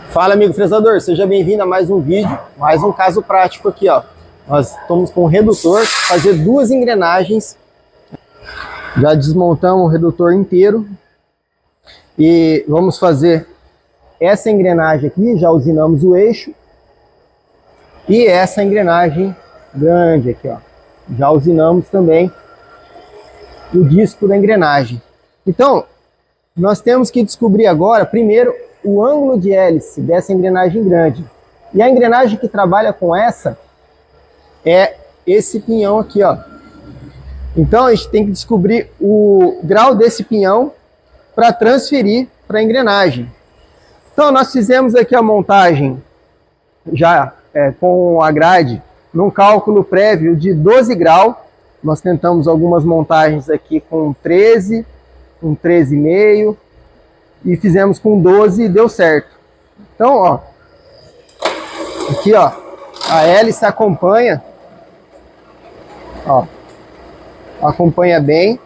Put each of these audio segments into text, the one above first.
Fala, amigo fresador, seja bem-vindo a mais um vídeo, mais um caso prático aqui, ó. Nós estamos com o redutor, fazer duas engrenagens. Já desmontamos o redutor inteiro e vamos fazer essa engrenagem aqui, já usinamos o eixo. E essa engrenagem grande aqui, ó. Já usinamos também o disco da engrenagem. Então, nós temos que descobrir agora, primeiro, o ângulo de hélice dessa engrenagem grande. E a engrenagem que trabalha com essa é esse pinhão aqui, ó. Então a gente tem que descobrir o grau desse pinhão para transferir para a engrenagem. Então nós fizemos aqui a montagem já com a grade num cálculo prévio de 12 graus. Nós tentamos algumas montagens aqui com 13, com 13,5 e fizemos com 12 e deu certo. Então, ó, aqui, ó, a hélice acompanha, ó, acompanha bem.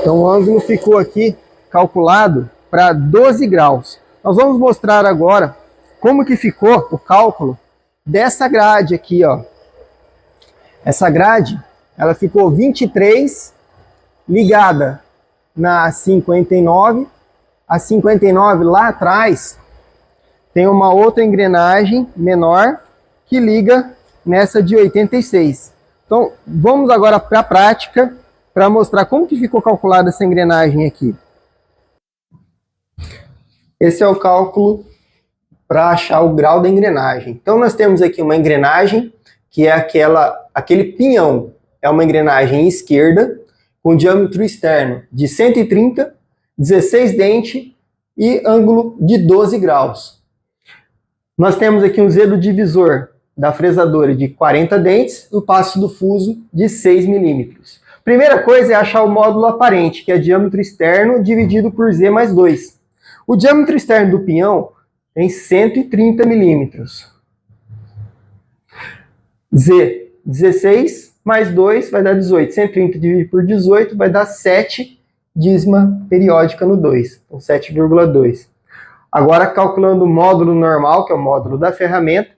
Então o ângulo ficou aqui calculado para 12 graus. Nós vamos mostrar agora como que ficou o cálculo dessa grade aqui, ó. Essa grade, ela ficou 23 ligada na 59. A 59 lá atrás tem uma outra engrenagem menor que liga nessa de 86. Então vamos agora para a prática para mostrar como que ficou calculada essa engrenagem aqui. Esse é o cálculo para achar o grau da engrenagem. Então nós temos aqui uma engrenagem que é aquele pinhão, é uma engrenagem esquerda com diâmetro externo de 130, 16 dentes e ângulo de 12 graus. Nós temos aqui um Z do divisor da fresadora de 40 dentes e o passo do fuso de 6 milímetros. Primeira coisa é achar o módulo aparente, que é diâmetro externo dividido por Z mais 2. O diâmetro externo do pinhão tem 130 milímetros. Z, 16 mais 2 vai dar 18. 130 dividido por 18 vai dar 7 dízima periódica no 2. Então 7,2. Agora calculando o módulo normal, que é o módulo da ferramenta,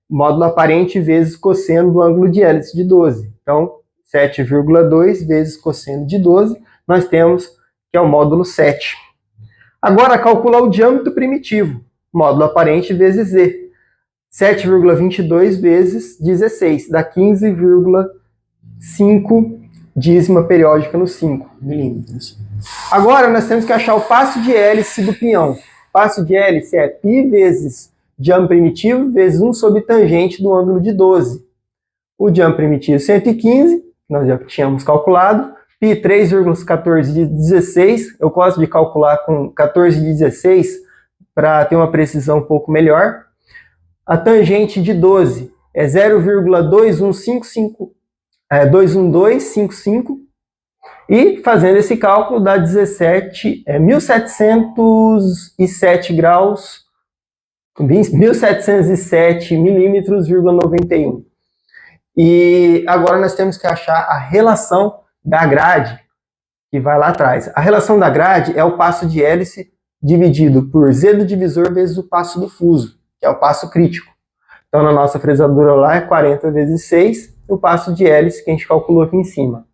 módulo aparente vezes cosseno do ângulo de hélice de 12. Então 7,2 vezes cosseno de 12, nós temos que é o módulo 7. Agora calcular o diâmetro primitivo, módulo aparente vezes Z. 7,22 vezes 16, dá 15,5 dízima periódica no 5 milímetros. Agora nós temos que achar o passo de hélice do pinhão. Passo de hélice é π vezes diâmetro primitivo vezes 1 sobre tangente do ângulo de 12. O diâmetro primitivo 115, nós já tínhamos calculado. Π 3,14 de 16, eu gosto de calcular com 14 de 16 para ter uma precisão um pouco melhor. A tangente de 12 é 0,21255 e fazendo esse cálculo dá 1.707 graus, 1.707 milímetros,91. E agora nós temos que achar a relação da grade que vai lá atrás. A relação da grade é o passo de hélice dividido por Z do divisor vezes o passo do fuso, que é o passo crítico. Então, na nossa fresadora lá é 40 vezes 6, o passo de hélice que a gente calculou aqui em cima.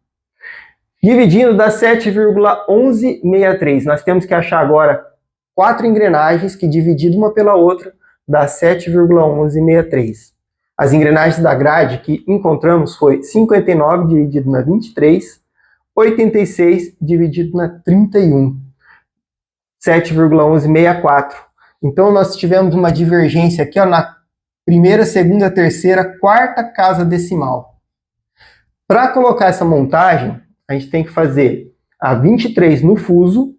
Dividindo dá 7,1163. Nós temos que achar agora 4 engrenagens que, dividido uma pela outra, dá 7,1163. As engrenagens da grade que encontramos foi 59 dividido na 23, 86 dividido na 31, 7,1164. Então, nós tivemos uma divergência aqui, ó, na primeira, segunda, terceira, quarta casa decimal. Para colocar essa montagem, a gente tem que fazer a 23 no fuso,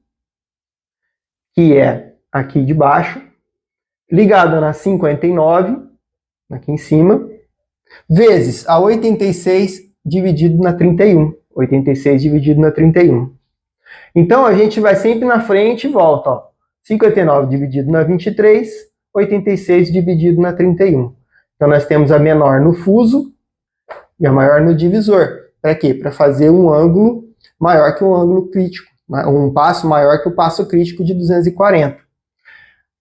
que é aqui de baixo, ligada na 59, aqui em cima, vezes a 86 dividido na 31. 86 dividido na 31. Então, a gente vai sempre na frente e volta, ó. 59 dividido na 23, 86 dividido na 31. Então nós temos a menor no fuso e a maior no divisor. Para quê? Para fazer um ângulo maior que um ângulo crítico, um passo maior que o passo crítico de 240.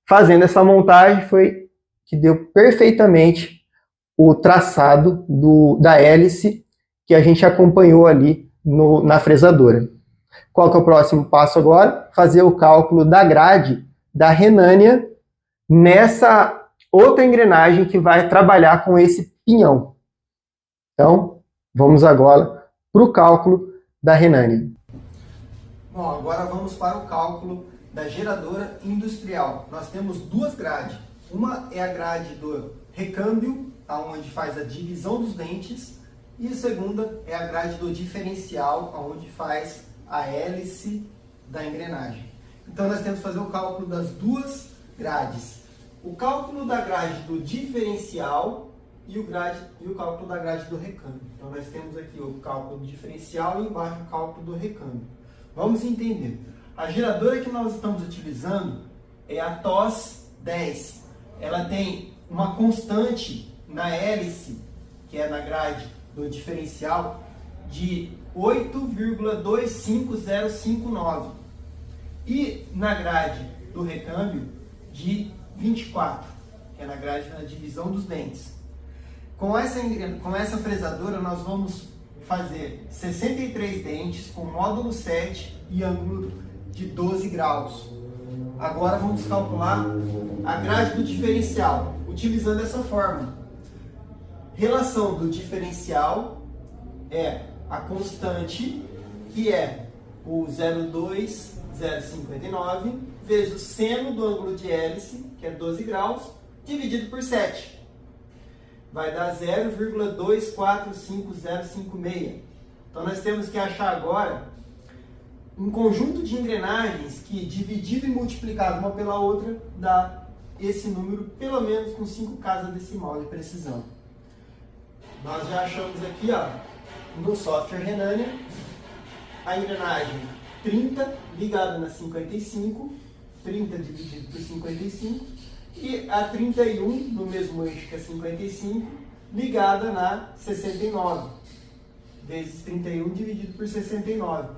Fazendo essa montagem foi que deu perfeitamente o traçado da hélice que a gente acompanhou ali na fresadora. Qual que é o próximo passo agora? Fazer o cálculo da grade da Renânia nessa outra engrenagem que vai trabalhar com esse pinhão. Então, vamos agora para o cálculo da Renânia. Bom, agora vamos para o cálculo da geradora industrial. Nós temos duas grades. Uma é a grade do recâmbio, onde faz a divisão dos dentes, e a segunda é a grade do diferencial, onde faz a hélice da engrenagem. Então nós temos que fazer o cálculo das duas grades. O cálculo da grade do diferencial e o cálculo da grade do recâmbio. Então nós temos aqui o cálculo do diferencial e embaixo o cálculo do recâmbio. Vamos entender. A geradora que nós estamos utilizando é a TOS 10. Ela tem uma constante na hélice, que é na grade do diferencial, de 8,25059 e na grade do recâmbio de 24, que é na grade da divisão dos dentes. Com essa fresadora nós vamos fazer 63 dentes com módulo 7 e ângulo de 12 graus. Agora vamos calcular a grade do diferencial, utilizando essa fórmula. Relação do diferencial é a constante, que é o 0,2059, vezes o seno do ângulo de hélice, que é 12 graus, dividido por 7. Vai dar 0,245056. Então nós temos que achar agora um conjunto de engrenagens que, dividido e multiplicado uma pela outra, dá esse número, pelo menos com 5 casas decimal de precisão. Nós já achamos aqui, ó, no software Renânia, a engrenagem 30 ligada na 55, 30 dividido por 55, e a 31, no mesmo eixo que a 55, ligada na 69, vezes 31 dividido por 69,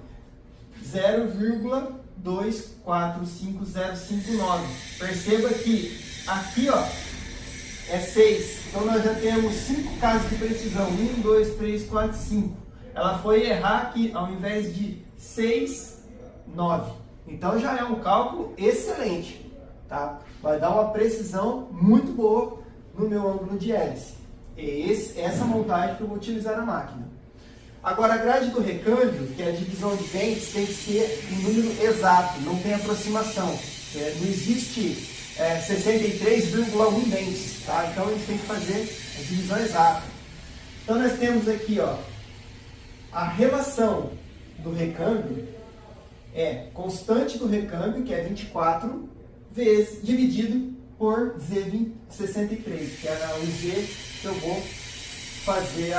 0,245059. Perceba que aqui, ó, é 6. Então nós já temos 5 casos de precisão. 1, 2, 3, 4, 5. Ela foi errar aqui, ao invés de 6, 9. Então já é um cálculo excelente, tá? Vai dar uma precisão muito boa no meu ângulo de hélice. É essa montagem que eu vou utilizar na máquina. Agora, a grade do recâmbio, que é a divisão de dentes, tem que ser um número exato, não tem aproximação. Não existe 63,1 dentes, tá? Então a gente tem que fazer a divisão exata. Então nós temos aqui, ó, a relação do recâmbio é constante do recâmbio, que é 24, vezes, dividido por Z63, que é o Z que eu vou fazer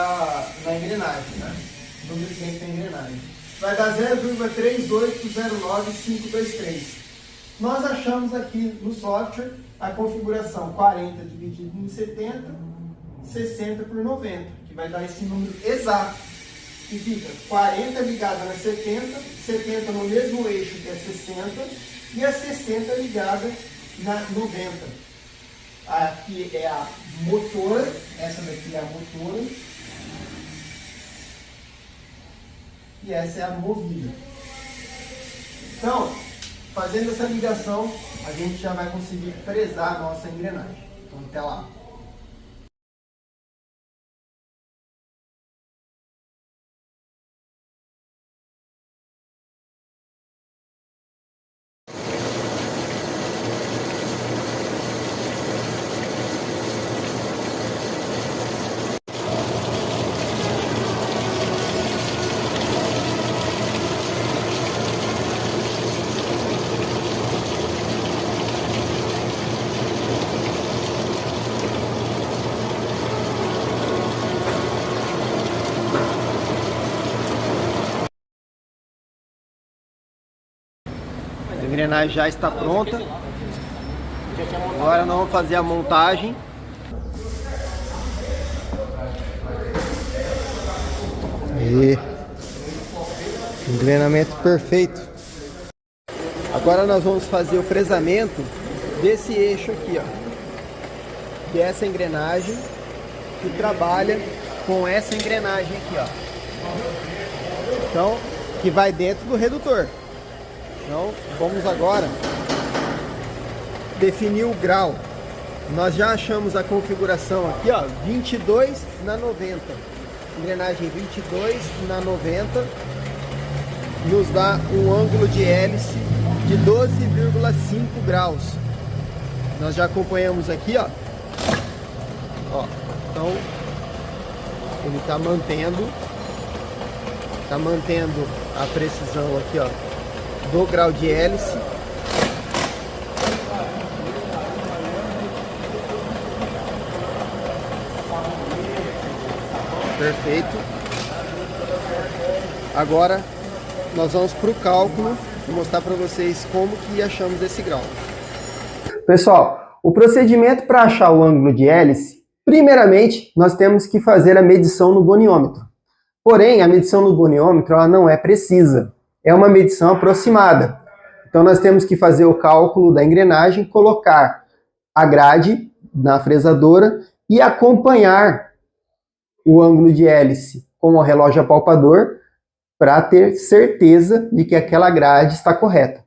na engrenagem, né? O número que tem na engrenagem. Vai dar 0,3809523. Nós achamos aqui no software a configuração 40 dividido em 70, 60 por 90, que vai dar esse número exato, que fica 40 ligada na 70, 70 no mesmo eixo que é 60, e a 60 ligada na 90. Aqui é a motora, essa daqui é a motora, e essa é a movida. Então, fazendo essa ligação, a gente já vai conseguir fresar a nossa engrenagem. Então, até lá. A engrenagem já está pronta. Agora nós vamos fazer a montagem. E engrenamento perfeito. Agora nós vamos fazer o fresamento desse eixo aqui, ó, que é essa engrenagem que trabalha com essa engrenagem aqui, ó. Então, que vai dentro do redutor. Então, vamos agora definir o grau. Nós já achamos a configuração aqui, ó, 22/90. Engrenagem 22/90 nos dá um ângulo de hélice de 12,5 graus. Nós já acompanhamos aqui, ó. Então, ele está mantendo a precisão aqui, ó, do grau de hélice. Perfeito. Agora nós vamos para o cálculo e mostrar para vocês como que achamos esse grau. Pessoal, o procedimento para achar o ângulo de hélice, primeiramente nós temos que fazer a medição no goniômetro. Porém, a medição no goniômetro ela não é precisa, é uma medição aproximada. Então nós temos que fazer o cálculo da engrenagem, colocar a grade na fresadora e acompanhar o ângulo de hélice com o relógio apalpador para ter certeza de que aquela grade está correta.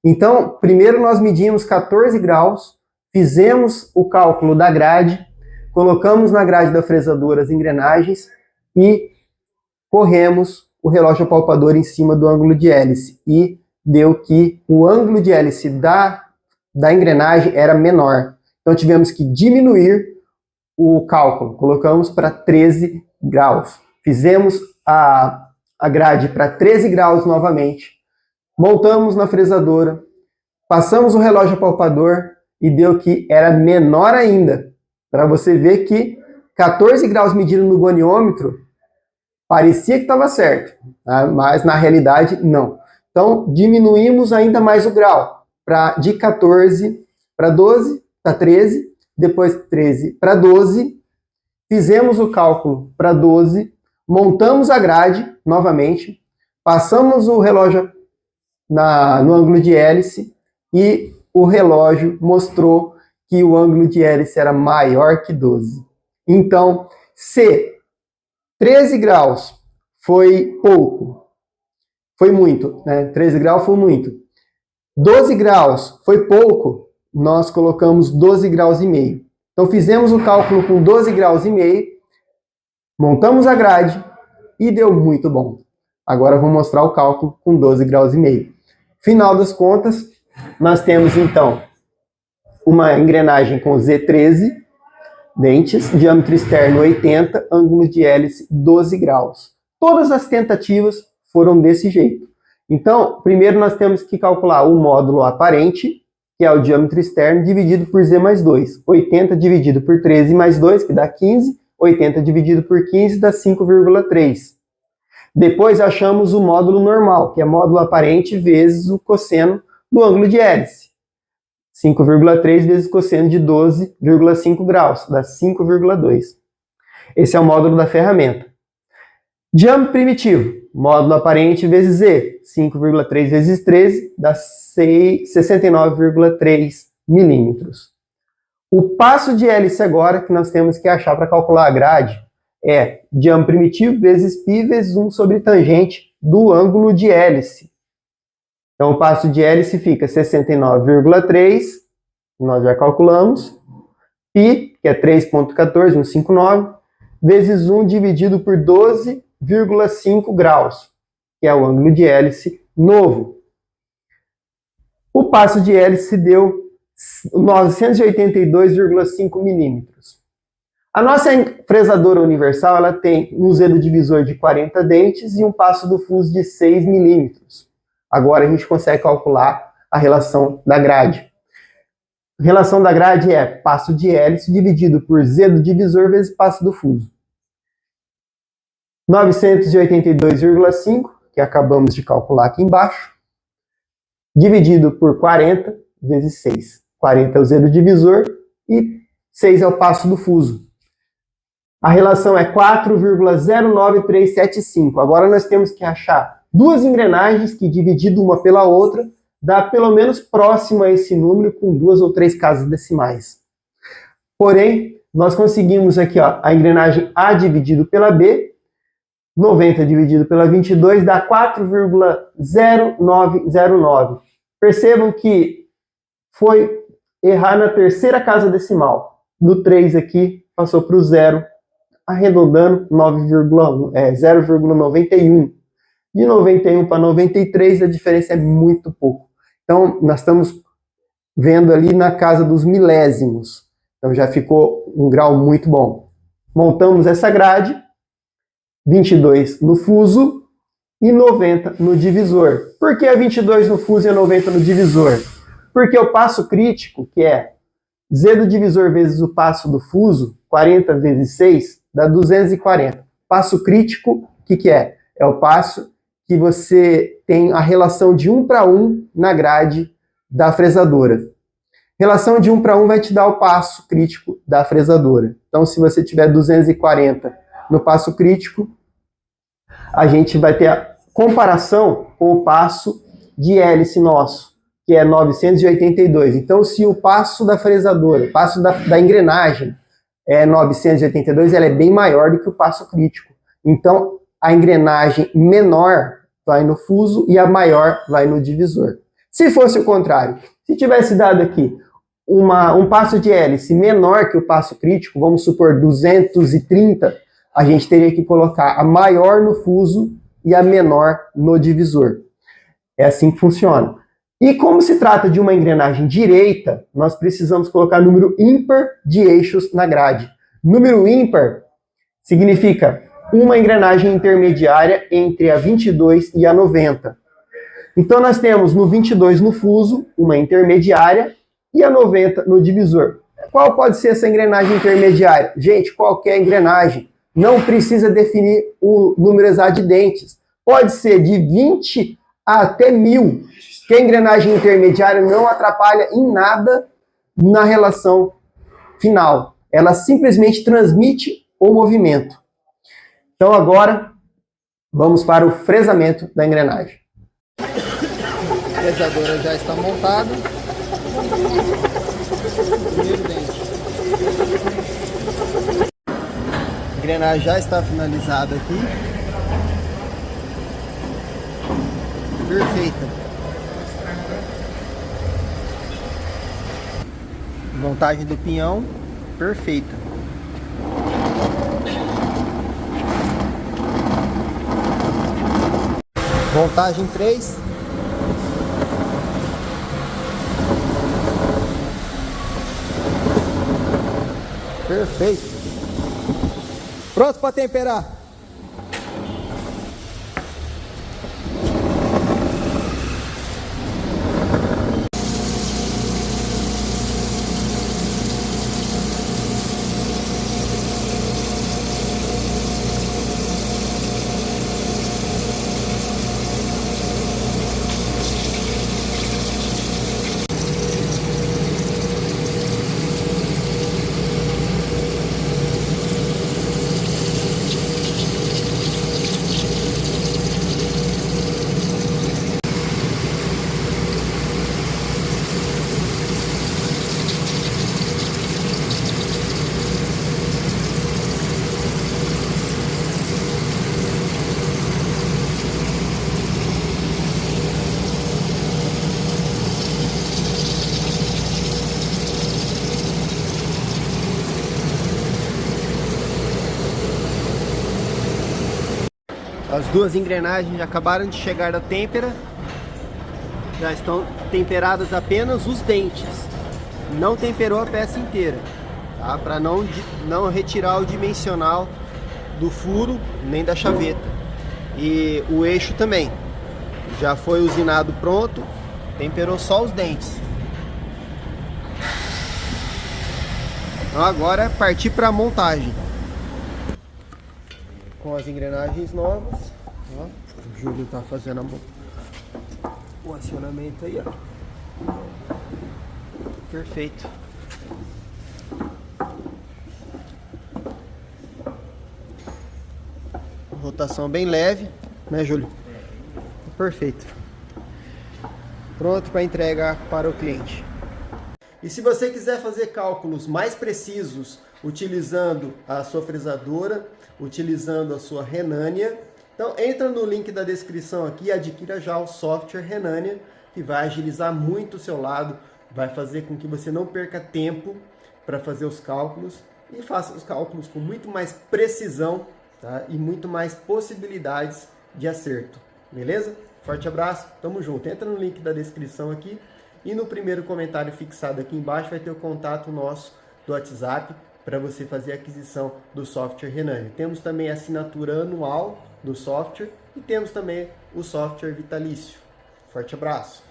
Então, primeiro nós medimos 14 graus, fizemos o cálculo da grade, colocamos na grade da fresadora as engrenagens e corremos o relógio apalpador em cima do ângulo de hélice. E deu que o ângulo de hélice da engrenagem era menor. Então tivemos que diminuir o cálculo, colocamos para 13 graus. Fizemos a grade para 13 graus novamente, montamos na fresadora, passamos o relógio apalpador e deu que era menor ainda. Para você ver que 14 graus medido no goniômetro parecia que estava certo, tá? Mas na realidade não. Então diminuímos ainda mais o grau, de 14 para 12, para 13, depois 13 para 12, fizemos o cálculo para 12, montamos a grade novamente, passamos o relógio no ângulo de hélice e o relógio mostrou que o ângulo de hélice era maior que 12. Então, se 13 graus foi pouco, foi muito, né? 13 graus foi muito. 12 graus foi pouco, nós colocamos 12 graus e meio. Então fizemos o cálculo com 12 graus e meio, montamos a grade e deu muito bom. Agora eu vou mostrar o cálculo com 12 graus e meio. Final das contas, nós temos então uma engrenagem com Z13 dentes, diâmetro externo 80, ângulo de hélice 12 graus. Todas as tentativas foram desse jeito. Então, primeiro nós temos que calcular o módulo aparente, que é o diâmetro externo, dividido por Z mais 2. 80 dividido por 13 mais 2, que dá 15. 80 dividido por 15 dá 5,3. Depois achamos o módulo normal, que é módulo aparente vezes o cosseno do ângulo de hélice. 5,3 vezes cosseno de 12,5 graus, dá 5,2. Esse é o módulo da ferramenta. Diâmetro primitivo, módulo aparente vezes Z, 5,3 vezes 13, dá 69,3 milímetros. O passo de hélice agora, que nós temos que achar para calcular a grade, é diâmetro primitivo vezes π vezes 1 sobre tangente do ângulo de hélice. Então o passo de hélice fica 69,3, nós já calculamos, π, que é 3,14159, vezes 1 dividido por 12,5 graus, que é o ângulo de hélice novo. O passo de hélice deu 982,5 milímetros. A nossa fresadora universal ela tem um zero divisor de 40 dentes e um passo do fuso de 6 milímetros. Agora a gente consegue calcular a relação da grade. A relação da grade é passo de hélice dividido por Z do divisor vezes passo do fuso. 982,5, que acabamos de calcular aqui embaixo, dividido por 40 vezes 6. 40 é o Z do divisor e 6 é o passo do fuso. A relação é 4,09375. Agora nós temos que achar duas engrenagens que, dividindo uma pela outra, dá pelo menos próximo a esse número com 2 ou 3 casas decimais. Porém, nós conseguimos aqui, ó, a engrenagem A dividido pela B, 90 dividido pela 22 dá 4,0909. Percebam que foi errar na terceira casa decimal. Do 3 aqui, passou para o 0, arredondando 0,91. De 91 para 93, a diferença é muito pouco. Então, nós estamos vendo ali na casa dos milésimos. Então, já ficou um grau muito bom. Montamos essa grade, 22 no fuso e 90 no divisor. Por que a 22 no fuso e a 90 no divisor? Porque o passo crítico, que é Z do divisor vezes o passo do fuso, 40 vezes 6, dá 240. Passo crítico, o que é? É o passo que você tem a relação de 1 para 1 na grade da fresadora. Relação de 1 para 1 vai te dar o passo crítico da fresadora. Então, se você tiver 240 no passo crítico, a gente vai ter a comparação com o passo de hélice nosso, que é 982. Então, se o passo da fresadora, o passo da engrenagem é 982, ela é bem maior do que o passo crítico. Então, a engrenagem menor vai no fuso e a maior vai no divisor. Se fosse o contrário, se tivesse dado aqui um passo de hélice menor que o passo crítico, vamos supor 230, a gente teria que colocar a maior no fuso e a menor no divisor. É assim que funciona. E como se trata de uma engrenagem direita, nós precisamos colocar número ímpar de eixos na grade. Número ímpar significa uma engrenagem intermediária entre a 22 e a 90. Então nós temos no 22 no fuso, uma intermediária, e a 90 no divisor. Qual pode ser essa engrenagem intermediária? Gente, qualquer engrenagem. Não precisa definir o número exato de dentes. Pode ser de 20 até 1000, que a engrenagem intermediária não atrapalha em nada na relação final. Ela simplesmente transmite o movimento. Então agora, vamos para o fresamento da engrenagem. A fresadora já está montada. Primeiro dente. A engrenagem já está finalizada aqui. Perfeita. Montagem do pinhão, perfeita. Montagem 3. Perfeito. Pronto para temperar. As duas engrenagens acabaram de chegar da têmpera. Já estão temperadas apenas os dentes. Não temperou a peça inteira, tá? Para não retirar o dimensional do furo nem da chaveta. E o eixo também. Já foi usinado pronto. Temperou só os dentes. Então agora é partir para a montagem. Com as engrenagens novas, ó, o Júlio está fazendo o acionamento aí, ó. Perfeito. Rotação bem leve, né, Júlio? Perfeito. Pronto. pronto para entrega para o cliente. E se você quiser fazer cálculos mais precisos utilizando a sua fresadora, utilizando a sua Renania, então entra no link da descrição aqui e adquira já o software Renania, que vai agilizar muito o seu lado, vai fazer com que você não perca tempo para fazer os cálculos e faça os cálculos com muito mais precisão, tá? E muito mais possibilidades de acerto, beleza? Forte abraço, tamo junto. Entra no link da descrição aqui e no primeiro comentário fixado aqui embaixo vai ter o contato nosso do WhatsApp para você fazer a aquisição do software Renania. Temos também a assinatura anual do software e temos também o software vitalício. Forte abraço!